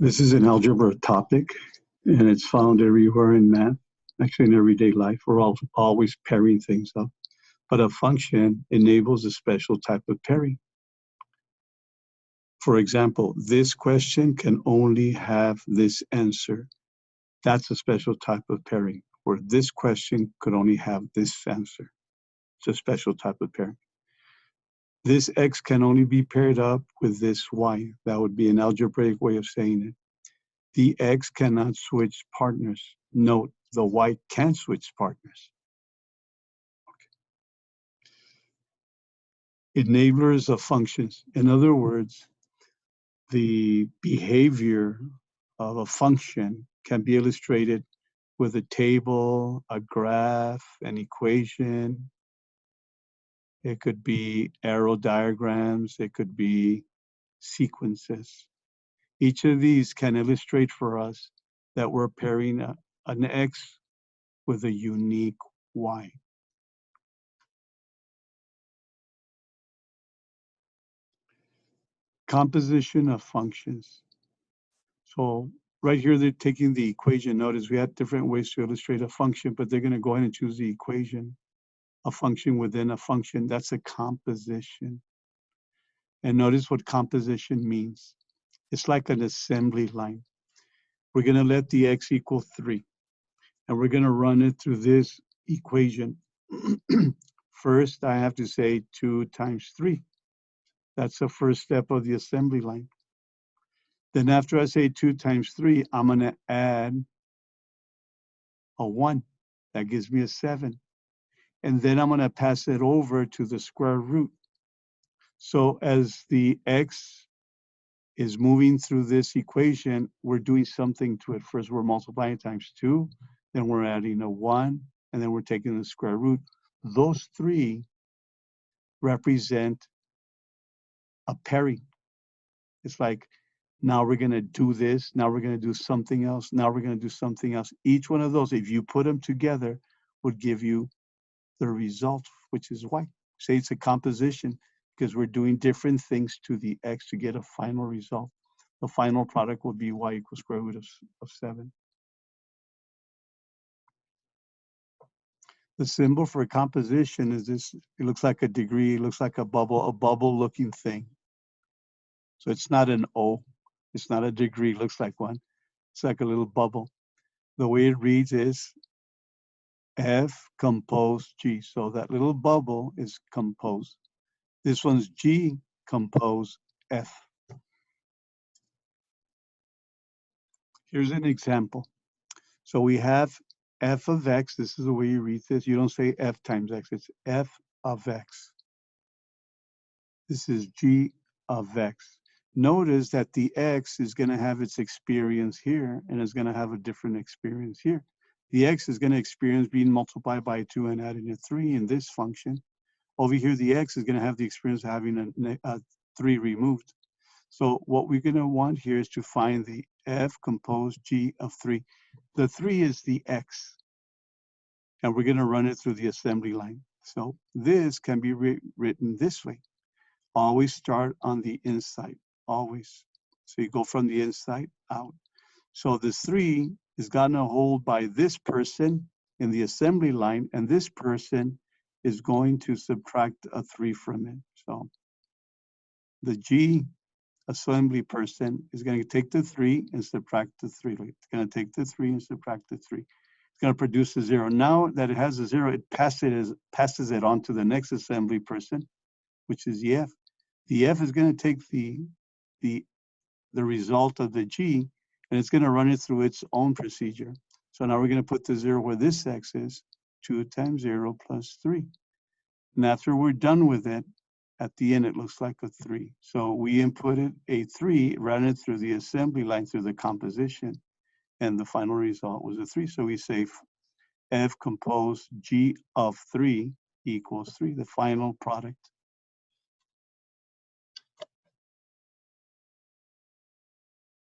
This is an algebra topic, and it's found everywhere in math, actually in everyday life. We're always pairing things up. But a function enables a special type of pairing. For example, this question can only have this answer. That's a special type of pairing, where this question could only have this answer. It's a special type of pairing. This x can only be paired up with this y. That would be an algebraic way of saying it. The x cannot switch partners. Note, the y can switch partners. Okay. Enablers of functions. In other words, the behavior of a function can be illustrated with a table, a graph, an equation. It could be arrow diagrams. It could be sequences. Each of these can illustrate for us that we're pairing an x with a unique y. Composition of functions. So right here, they're taking the equation. Notice we had different ways to illustrate a function, but they're going to go ahead and choose the equation. A function within a function, that's a composition. And notice what composition means. It's like an assembly line. We're going to let the x equal 3. And we're going to run it through this equation. First, I have to say 2 times 3. That's the first step of the assembly line. Then after I say 2 times 3, I'm going to add a 1. That gives me a 7. And then I'm going to pass it over to the square root. So as the x is moving through this equation, we're doing something to it. First, we're multiplying times 2. Then we're adding a 1. And then we're taking the square root. Those 3 represent a pairing. It's like, now we're going to do this. Now we're going to do something else. Now we're going to do something else. Each one of those, if you put them together, would give you the result, which is y. Say it's a composition because we're doing different things to the x to get a final result. The final product will be y equals square root of 7. The symbol for a composition is this. It looks like a degree. It looks like a bubble-looking thing. So it's not an O. It's not a degree. It looks like one. It's like a little bubble. The way it reads is F compose G. So that little bubble is compose. This one's G compose F. Here's an example. So we have f of x. This is the way you read this. You don't say f times x. It's f of x. This is g of x. Notice that the x is going to have its experience here, and it's going to have a different experience here. The x is going to experience being multiplied by 2 and adding a 3 in this function. Over here, the x is going to have the experience of having a 3 removed. So what we're going to want here is to find the f composed g of 3. The 3 is the x, and we're going to run it through the assembly line. So this can be written this way. Always start on the inside, always. So you go from the inside out. So the 3 is gotten a hold by this person in the assembly line, and this person is going to subtract a 3 from it. So the G assembly person is going to take the 3 and subtract the 3. It's going to take the 3 and subtract the 3. It's going to produce a 0. Now that it has a 0, it passes it on to the next assembly person, which is the F. The F is going to take the result of the G, and it's going to run it through its own procedure. So now we're going to put the 0 where this x is, 2 times 0 plus 3. And after we're done with it, at the end, it looks like a 3. So we inputted a 3, ran it through the assembly line, through the composition, and the final result was a 3. So we say F composed G of 3 equals 3, the final product.